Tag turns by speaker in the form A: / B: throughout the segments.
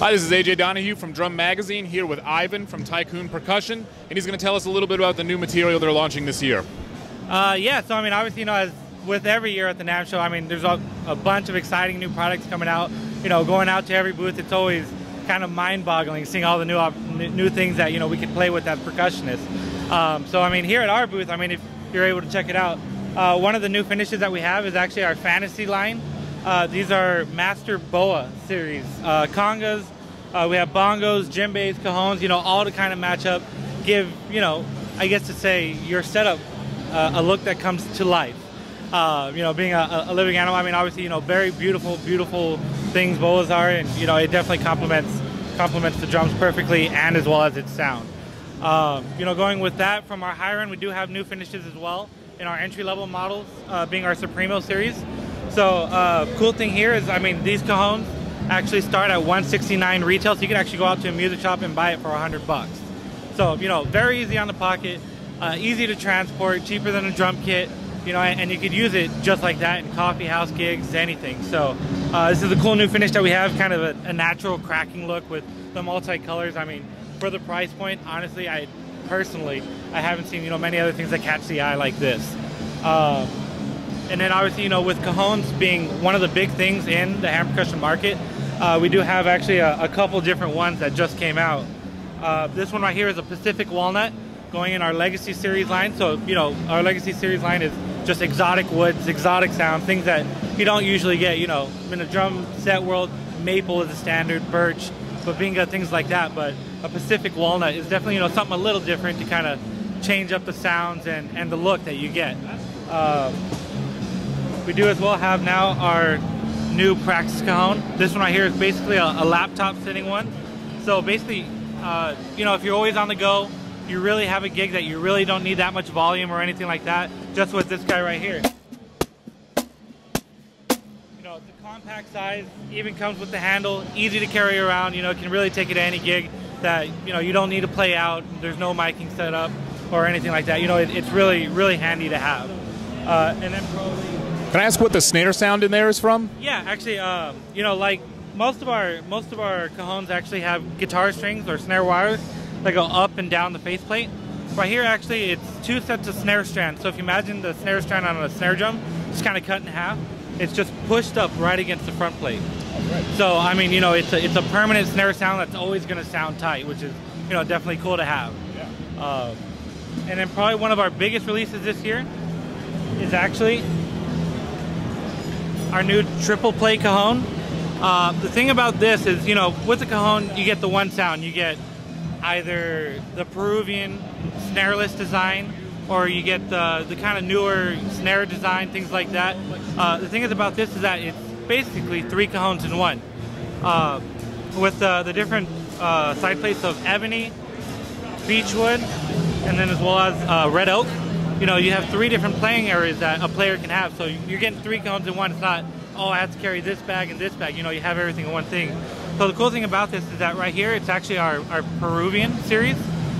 A: Hi, this is AJ Donahue from Drum Magazine, here with Ivan from Tycoon Percussion, and he's going to tell us a little bit about the new material they're launching this year.
B: Yeah, so I mean, obviously, as with every year at the NAMM show, I mean, there's a bunch of exciting new products coming out. Going out to every booth, it's always kind of mind-boggling seeing all the new things that we could play with as percussionists. So I mean, here at our booth, I mean, if you're able to check it out, one of the new finishes that we have is actually our fantasy line. These are Master Boa series congas. We have bongos, djembes, cajons, all to kind of match up, give I guess to say your setup a look that comes to life. Being a living animal, I mean, obviously, very beautiful things boas are, and it definitely complements the drums perfectly, and as well as its sound. Going with that, from our higher end, we do have new finishes as well in our entry-level models, being our Supremo series. So cool thing here is, I mean, these cajons actually start at $169 retail, so you can actually go out to a music shop and buy it for $100. So very easy on the pocket, easy to transport, cheaper than a drum kit. And you could use it just like that in coffee house gigs, anything. So this is a cool new finish that we have, kind of a natural cracking look with the multi-colors. I mean, for the price point, honestly, I haven't seen many other things that catch the eye like this. And then obviously, with cajons being one of the big things in the hand percussion market, we do have actually a couple different ones that just came out. This one right here is a Pacific Walnut, going in our Legacy Series line. So, our Legacy Series line is just exotic woods, exotic sound, things that you don't usually get. In a drum set world, maple is a standard, birch, babinga, things like that. But a Pacific Walnut is definitely, something a little different to kind of change up the sounds and the look that you get. We do as well have now our new practice cajon. This one right here is basically a laptop sitting one. So basically, if you're always on the go, you really have a gig that you really don't need that much volume or anything like that, just with this guy right here. It's a compact size, even comes with the handle, easy to carry around, can really take it to any gig that, you don't need to play out, there's no miking set up or anything like that. It's really, really handy to have. And then probably...
A: Can I ask what the snare sound in there is from?
B: Yeah, actually, like most of our cajons actually have guitar strings or snare wires that go up and down the faceplate. Right here, actually, it's two sets of snare strands. So if you imagine the snare strand on a snare drum, it's kind of cut in half. It's just pushed up right against the front plate. Right. So I mean, it's a permanent snare sound that's always going to sound tight, which is definitely cool to have. Yeah. And then probably one of our biggest releases this year is actually our new triple play cajon. The thing about this is, with the cajon, you get the one sound. You get either the Peruvian snareless design, or you get the kind of newer snare design, things like that. The thing is about this is that it's basically three cajons in one, with the different side plates of ebony, beechwood, and then as well as red oak. You have three different playing areas that a player can have, so you're getting three cajons in one. It's not, oh, I have to carry this bag and this bag. You have everything in one thing. So the cool thing about this is that right here, it's actually our Peruvian series.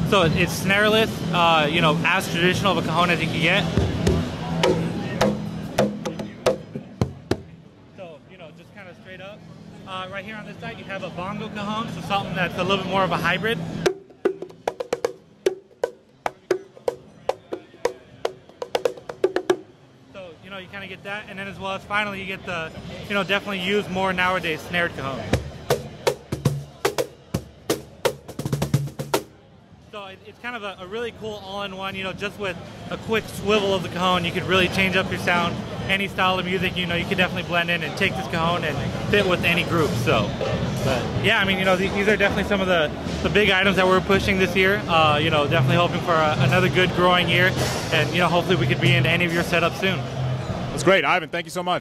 B: So it's snareless, as traditional of a cajon as you can get. So, just kind of straight up. Right here on this side, you have a bongo cajon, so something that's a little bit more of a hybrid. You kind of get that, and then as well as finally you get the, definitely used more nowadays, snared cajon. So it's kind of a really cool all-in-one, just with a quick swivel of the cajon, you could really change up your sound, any style of music, you could definitely blend in and take this cajon and fit with any group. So, but yeah, I mean, these are definitely some of the big items that we're pushing this year. Definitely hoping for another good growing year, and hopefully we could be in any of your setups soon.
A: That's great, Ivan. Thank you so much.